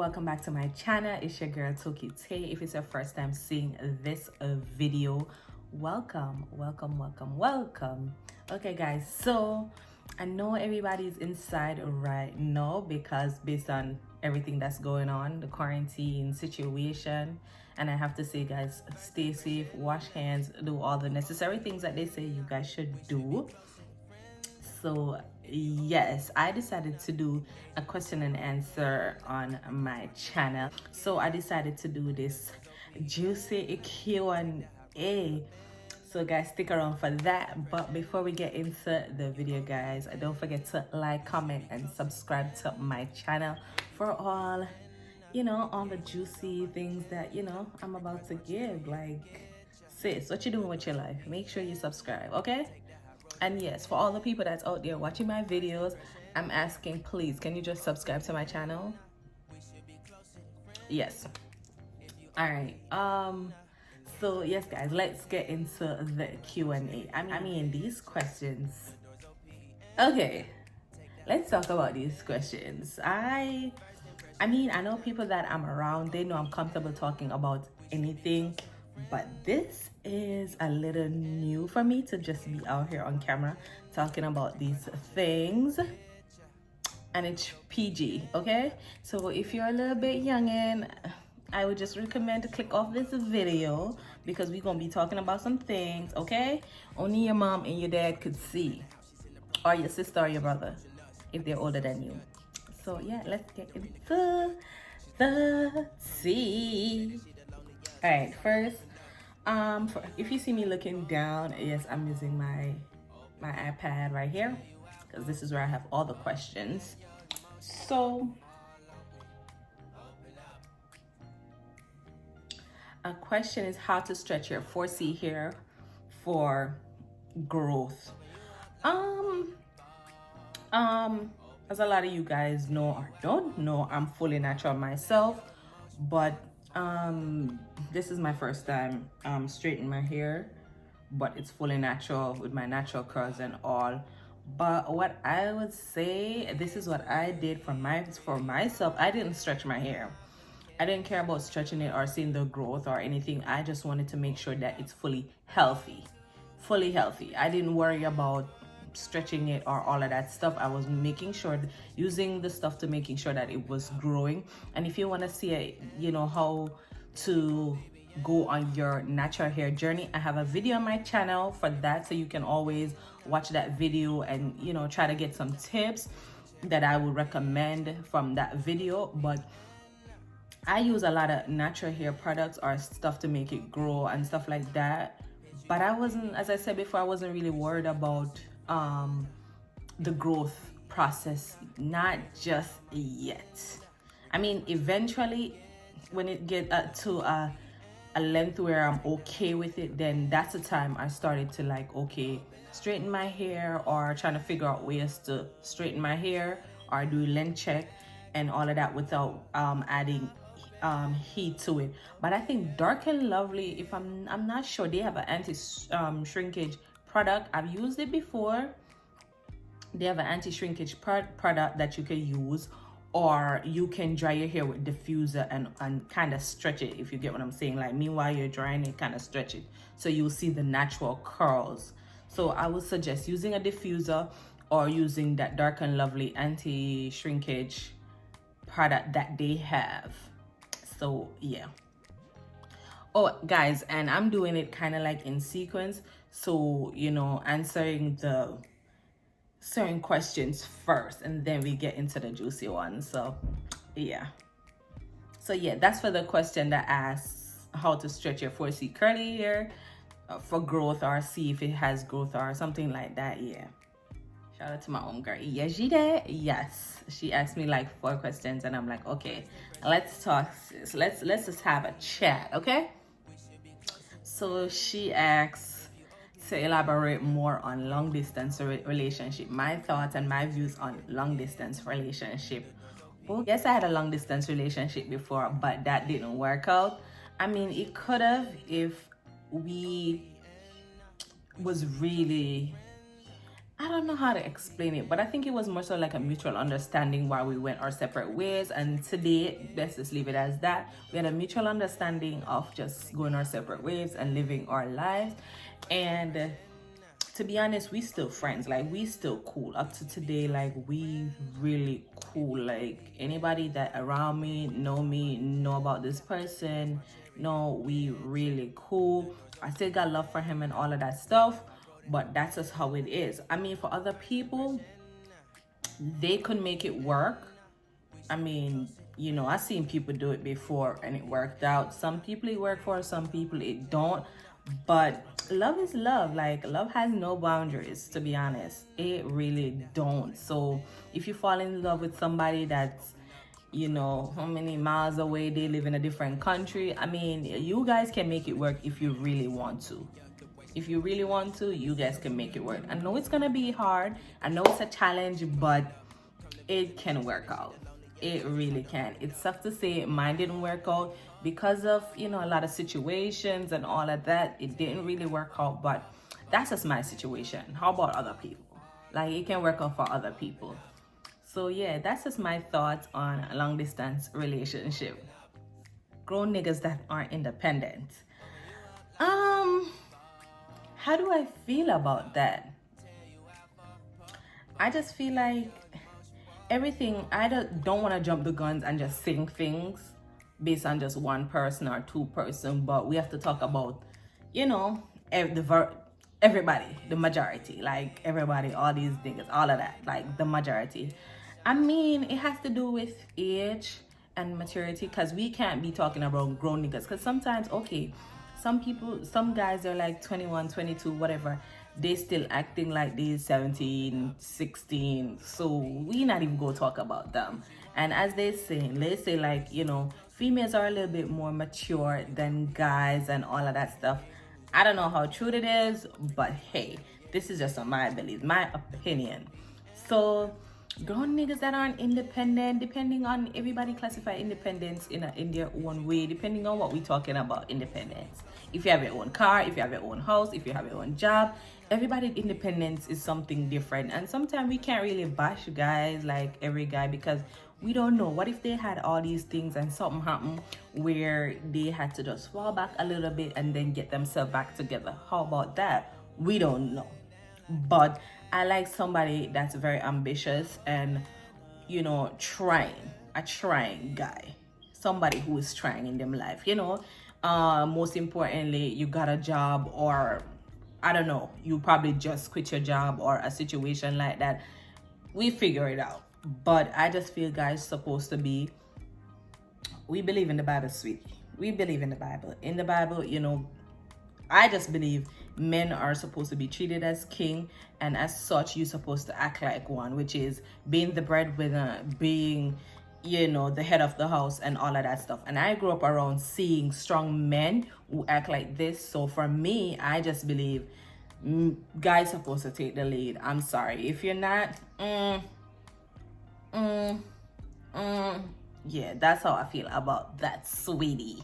welcome back to my channel. It's your girl Toki Tay. If it's your first time seeing this video, welcome. Okay guys, so I know everybody's inside right now because based on everything that's going on, the quarantine situation, and I have to say guys, stay safe, wash hands, do all the necessary things that they say you guys should do. So yes, I decided to do a question and answer on my channel. So I decided to do this juicy Q&A. So guys, stick around for that. But before we get into the video guys, don't forget to like, comment and subscribe to my channel for all all the juicy things that I'm about to give. Like, sis, what you doing with your life? Make sure you subscribe, okay? And yes, for all the people that's out there watching my videos, I'm asking, please, can you just subscribe to my channel? Yes. All right. So yes, guys, let's get into the Q&A. I mean, these questions. Okay, let's talk about these questions. I mean, I know people that I'm around, they know I'm comfortable talking about anything, but this is a little new for me to just be out here on camera talking about these things. And it's PG, okay? So if you're a little bit youngin', I would just recommend to click off this video because we're gonna be talking about some things, okay? Only your mom and your dad could see, or your sister or your brother if they're older than you. So yeah, let's get into the tea. All right, first, if you see me looking down, yes, I'm using my iPad right here because this is where I have all the questions. So a question is how to stretch your 4C hair for growth. As a lot of you guys know or don't know, I'm fully natural myself, but this is my first time straightening my hair, but it's fully natural with my natural curls and all. But what I would say, this is what I did for myself. I didn't stretch my hair. I didn't care about stretching it or seeing the growth or anything. I just wanted to make sure that it's fully healthy. I didn't worry about stretching it or all of that stuff. I was making sure, using the stuff to making sure that it was growing. And if you want to see how to go on your natural hair journey, I have a video on my channel for that, so you can always watch that video and try to get some tips that I would recommend from that video. But I use a lot of natural hair products or stuff to make it grow and stuff like that. But I wasn't, as I said before, I wasn't really worried about the growth process, not just yet. I mean, eventually, when it get to a length where I'm okay with it, then that's the time I started to like, okay, straighten my hair or trying to figure out ways to straighten my hair or do length check and all of that without adding heat to it. But I think Dark and Lovely, if I'm not sure, they have an anti shrinkage product. I've used it before. They have an anti-shrinkage product that you can use, or you can dry your hair with diffuser and kind of stretch it, if you get what I'm saying. Like, meanwhile you're drying it, kind of stretch it so you'll see the natural curls. So I would suggest using a diffuser or using that Dark and Lovely anti-shrinkage product that they have. So yeah. Oh guys, and I'm doing it kind of like in sequence, so answering the certain questions first and then we get into the juicy ones. So yeah, that's for the question that asks how to stretch your 4C curly hair for growth, or see if it has growth or something like that. Yeah, shout out to my own girl. Yes, she did. Yes, she asked me like 4 questions and I'm like, okay, let's talk, sis. Let's just have a chat, okay? So she asks to elaborate more on long distance relationship, my thoughts and my views on long distance relationship. Well, yes, I had a long distance relationship before, but that didn't work out. I mean, it could have if we was really I don't know how to explain it, but I think it was more so like a mutual understanding why we went our separate ways. And today, let's just leave it as that. We had a mutual understanding of just going our separate ways and living our lives. And to be honest, we still friends. Like, we still cool up to today. Like, we really cool. Like, anybody that around me know about this person. No, we really cool. I still got love for him and all of that stuff, but that's just how it is. I mean, for other people, they could make it work. I mean, you know, I've seen people do it before and it worked out. Some people it worked for, some people it don't. But love is love. Like, love has no boundaries, to be honest. It really don't. So if you fall in love with somebody that's, you know, how many miles away, they live in a different country, I mean, you guys can make it work if you really want to. If you really want to, you guys can make it work. I know it's gonna be hard, I know it's a challenge, but it can work out. It really can. It sucks to say mine didn't work out because of, you know, a lot of situations and all of that. It didn't really work out, but that's just my situation. How about other people? Like, it can work out for other people. So yeah, that's just my thoughts on a long distance relationship. Grown niggas that aren't independent. How do I feel about that? I just feel like everything, I don't want to jump the guns and just sing things based on just one person or two person, but we have to talk about, you know, everybody, the majority, like everybody, all these things, all of that, like the majority. I mean, it has to do with age and maturity, because we can't be talking about grown niggas, because sometimes, okay, some people, some guys are like 21, 22, whatever, they still acting like these 17, 16. So we not even go talk about them. And as they say like, you know, females are a little bit more mature than guys and all of that stuff. I don't know how true it is, but hey, this is just my belief, my opinion. So grown niggas that aren't independent, depending on, everybody classify independence in their own way, depending on what we're talking about independence. If you have your own car, if you have your own house, if you have your own job, everybody's independence is something different. And sometimes we can't really bash guys, like every guy, because we don't know. What if they had all these things and something happened where they had to just fall back a little bit and then get themselves back together? How about that? We don't know. But I like somebody that's very ambitious and, you know, a trying guy, somebody who is trying in them life, you know. Most importantly, you got a job, or I don't know, you probably just quit your job or a situation like that. We figure it out. But I just feel guys supposed to be, we believe in the Bible, sweetie. We believe in the Bible. In the Bible, you know, I just believe men are supposed to be treated as king, and as such, you're supposed to act like one, which is being the breadwinner, being, you know, the head of the house and all of that stuff. And I grew up around seeing strong men who act like this. So for me, I just believe guys supposed to take the lead. I'm sorry. If you're not, yeah, that's how I feel about that, sweetie.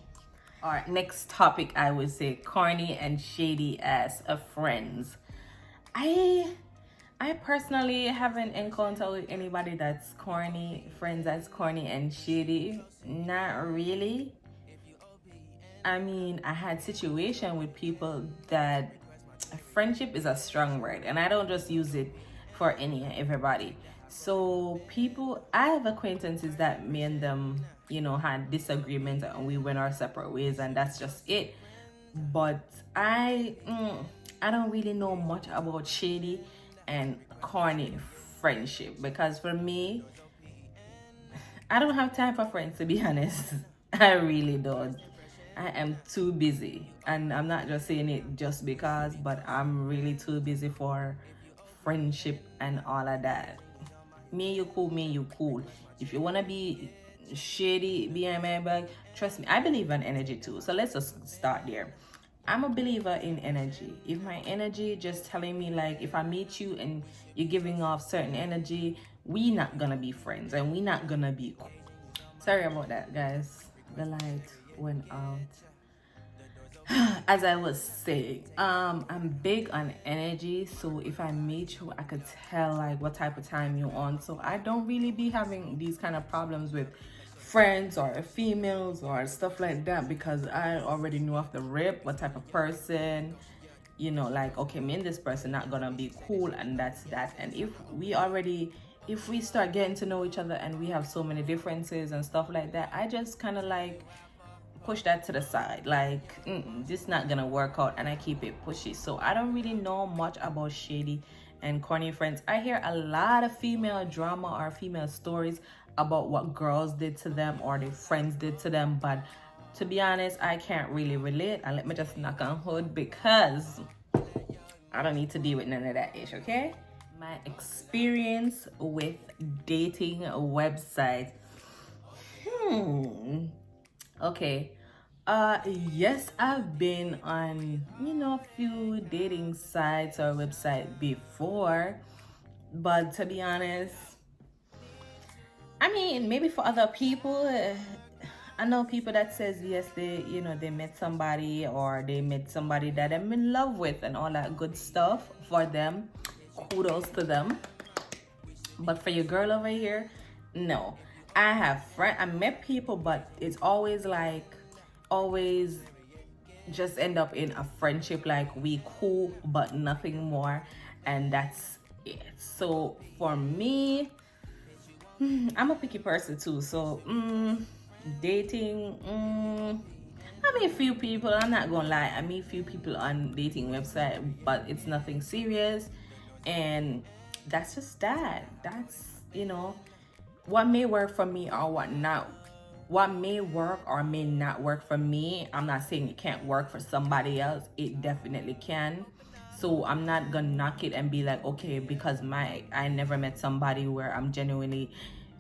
All right, next topic, I would say corny and shady as a friends. I personally haven't encountered with anybody that's corny, friends that's corny and shady. Not really. I mean, I had situation with people that, friendship is a strong word, and I don't just use it for everybody. So people, I have acquaintances that me and them, you know, had disagreements and we went our separate ways, and that's just it. But I don't really know much about shady and corny friendship, because for me, I don't have time for friends, to be honest. I really don't. I am too busy, and I'm not just saying it just because, but I'm really too busy for friendship and all of that. Me, you cool, me, you cool. If you want to be shady behind my back, trust me, I believe in energy too. So let's just start there. I'm a believer in energy. If my energy just telling me, like, if I meet you and you're giving off certain energy, we not gonna be friends and we not gonna be cool. Sorry about that, guys. The light went out. As I was saying, I'm big on energy, so if I meet you, I could tell like what type of time you're on. So I don't really be having these kind of problems with friends or females or stuff like that, because I already know off the rip what type of person, like, okay, me and this person not gonna be cool, and that's that. And if we start getting to know each other and we have so many differences and stuff like that, I just kind of like push that to the side, like, this not gonna work out, and I keep it pushy. So I don't really know much about shady and corny friends. I hear a lot of female drama or female stories about what girls did to them or their friends did to them, but to be honest, I can't really relate. And let me just knock on hood, because I don't need to deal with none of that ish, okay? My experience with dating websites. Okay. Yes, I've been on, a few dating sites or website before, but to be honest, I mean, maybe for other people, I know people that says yes, they met somebody, or they met somebody that I'm in love with and all that good stuff. For them, kudos to them. But for your girl over here, no. I met people, but it's always just end up in a friendship, like we cool but nothing more, and that's it. So for me, I'm a picky person too, so dating, I meet a few people, I'm not gonna lie, I meet a few people on dating website, but it's nothing serious, and that's just that. That's, what may work for me or what may work or may not work for me. I'm not saying it can't work for somebody else, it definitely can. So I'm not gonna knock it and be like, okay, because I never met somebody where I'm genuinely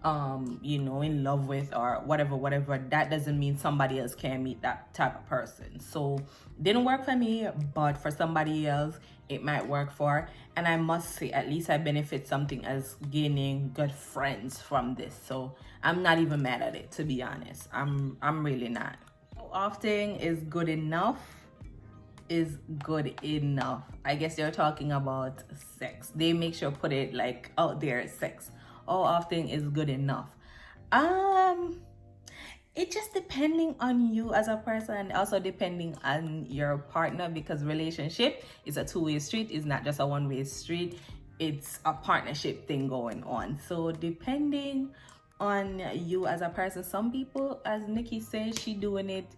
in love with, or whatever, that doesn't mean somebody else can't meet that type of person. So didn't work for me, but for somebody else it might work for. And I must say, at least I benefit something as gaining good friends from this. So I'm not even mad at it, to be honest. I'm really not. How often is good enough? Is good enough. I guess you're talking about sex. They make sure put it like out there, sex. How often is good enough? It just depending on you as a person, and also depending on your partner, because relationship is a two-way street. It's not just a one-way street. It's a partnership thing going on. So depending on you as a person, some people, as Nikki said, she doing it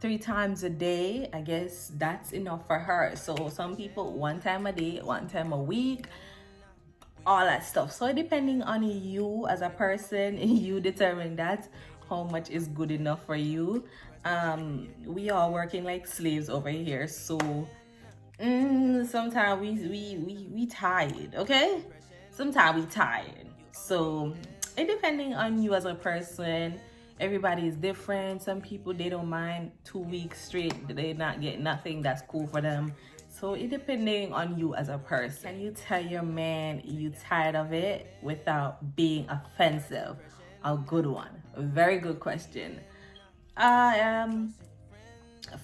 3 times a day. I guess that's enough for her. So some people 1 time a day, 1 time a week, all that stuff. So depending on you as a person, you determine that how much is good enough for you. We are working like slaves over here, so sometimes we tired, okay? Sometimes we tired. So it depending on you as a person. Everybody is different. Some people, they don't mind 2 weeks straight, they not get nothing, that's cool for them. So it depending on you as a person. Can you tell your man you tired of it without being offensive? A good one. A very good question.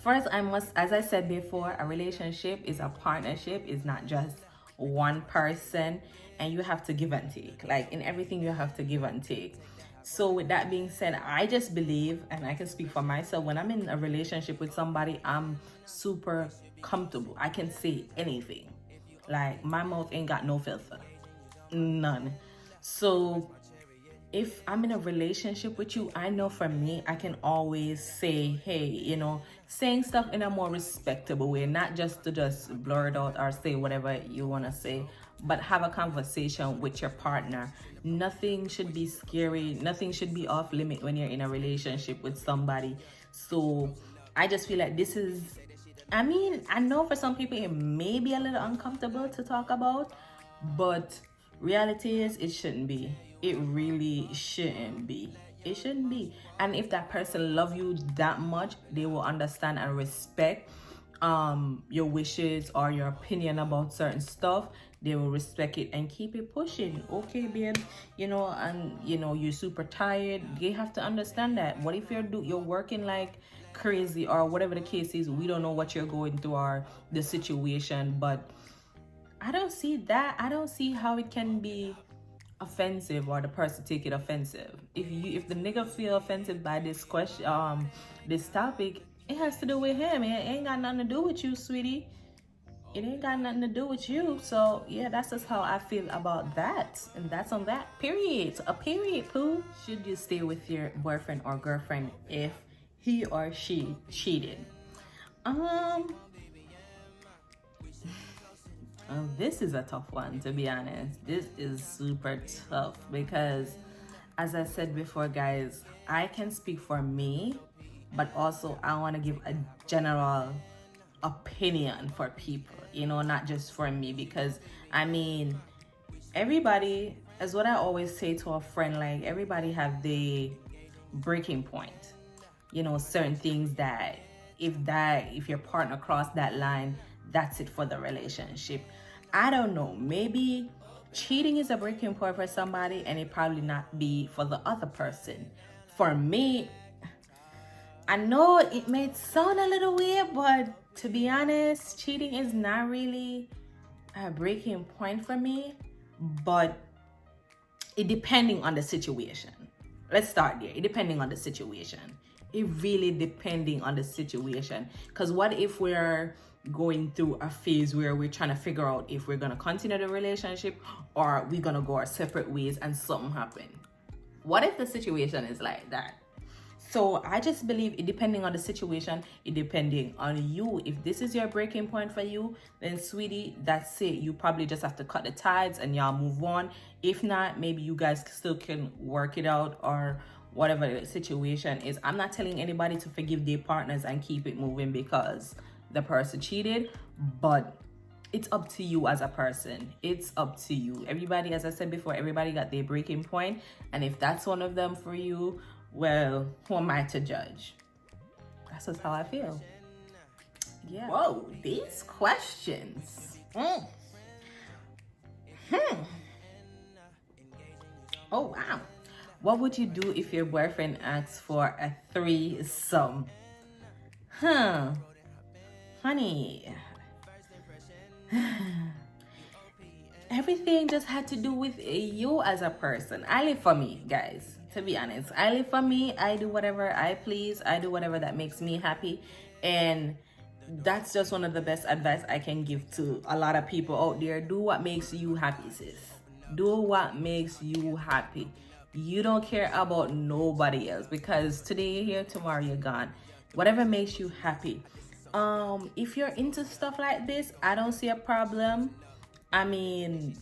First, I must, as I said before, a relationship is a partnership. It's not just one person, and you have to give and take. Like in everything, you have to give and take. So with that being said, I just believe, and I can speak for myself, when I'm in a relationship with somebody, I'm super comfortable. I can say anything. Like my mouth ain't got no filter. None. So if I'm in a relationship with you, I know for me, I can always say, hey, saying stuff in a more respectable way, not just to just blur it out or say whatever you want to say, but have a conversation with your partner. Nothing should be scary. Nothing should be off limit when you're in a relationship with somebody. So I just feel like this is, I mean, I know for some people it may be a little uncomfortable to talk about, but reality is it shouldn't be. It really shouldn't be. It shouldn't be. And if that person love you that much, they will understand and respect your wishes or your opinion about certain stuff. They will respect it and keep it pushing. Okay, babe, and you're super tired. They have to understand that. What if you're working like crazy or whatever the case is. We don't know what you're going through or the situation, but I don't see that. I don't see how it can be offensive or the person take it offensive. If the nigga feel offensive by this question, this topic, it has to do with him. It ain't got nothing to do with you, sweetie. It ain't got nothing to do with you. So yeah, that's just how I feel about that. And that's on that. Period. A period, poo. Should you stay with your boyfriend or girlfriend if he or she cheated? This is a tough one, to be honest. This is super tough because, as I said before, guys, I can speak for me, but also I want to give a general opinion for people, you know, not just for me, because I mean, everybody, as what I always say to a friend, like everybody have the breaking point, you know, certain things that if your partner crossed that line, that's it for the relationship. I don't know, maybe cheating is a breaking point for somebody and it probably not be for the other person. For me, I know it may sound a little weird, but to be honest, cheating is not really a breaking point for me, but it depending on the situation. Let's start there. It depending on the situation. It really depending on the situation. Because what if we're going through a phase where we're trying to figure out if we're going to continue the relationship or we're going to go our separate ways and something happen? What if the situation is like that? So I just believe it depending on the situation, it depending on you. If this is your breaking point for you, then sweetie, that's it. You probably just have to cut the ties and y'all move on. If not, maybe you guys still can work it out or whatever the situation is. I'm not telling anybody to forgive their partners and keep it moving because the person cheated, but it's up to you as a person. It's up to you. Everybody, as I said before, everybody got their breaking point. And if that's one of them for you, well, who am I to judge? That's just how I feel. Yeah. Whoa, these questions. Oh, wow. What would you do if your boyfriend asks for a threesome? Honey. Everything just had to do with you as a person. I live for me, guys. To be honest, I live for me. I do whatever I please. I do whatever that makes me happy. And that's just one of the best advice I can give to a lot of people out there. Do what makes you happy, sis. Do what makes you happy. You don't care about nobody else because today you're here, tomorrow you're gone. Whatever makes you happy. If you're into stuff like this, I don't see a problem. I mean,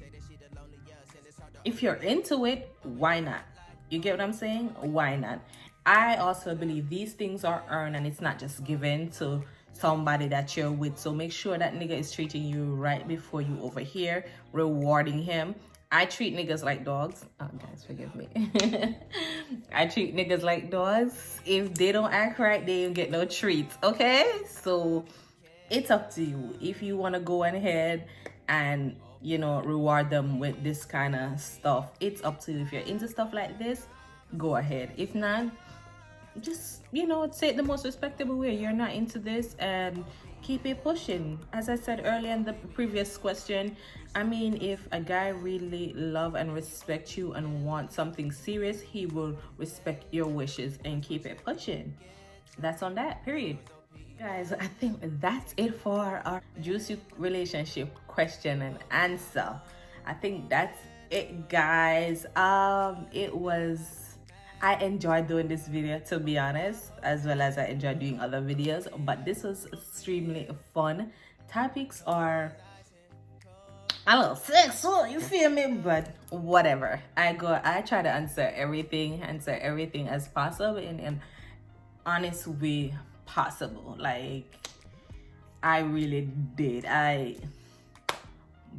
if you're into it, why not? You get what I'm saying? Why not? I also believe these things are earned and it's not just given to somebody that you're with. So make sure that nigga is treating you right before you over here, rewarding him. I treat niggas like dogs. Oh, guys, forgive me. I treat niggas like dogs. If they don't act right, they don't get no treats, okay? So it's up to you. If you want to go ahead and, you know, reward them with this kind of stuff, it's up to you. If you're into stuff like this, go ahead. If not, just, you know, say it the most respectable way. You're not into this and keep it pushing. As I said earlier in the previous question, I mean, if a guy really love and respect you and want something serious, he will respect your wishes and keep it pushing. That's on that, period. Guys, I think that's it for our juicy relationship question and answer. I think that's it, guys. I enjoyed doing this video, to be honest, as well as I enjoyed doing other videos, but this was extremely fun. Topics are a little sexual, you feel me? But whatever. I try to answer everything as possible in an honest way possible. Like, I really did.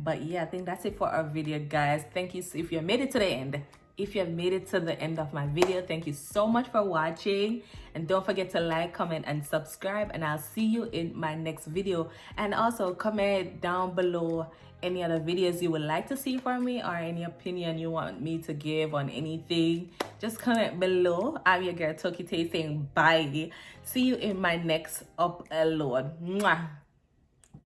But yeah, I think that's it for our video, guys. Thank you if you made it to the end. If you have made it to the end of my video, thank you so much for watching, and don't forget to like, comment, and subscribe, and I'll see you in my next video. And also comment down below any other videos you would like to see from me, or any opinion you want me to give on anything. Just comment below. I'm your girl Toki Tay saying bye. See you in my next upload. Mwah.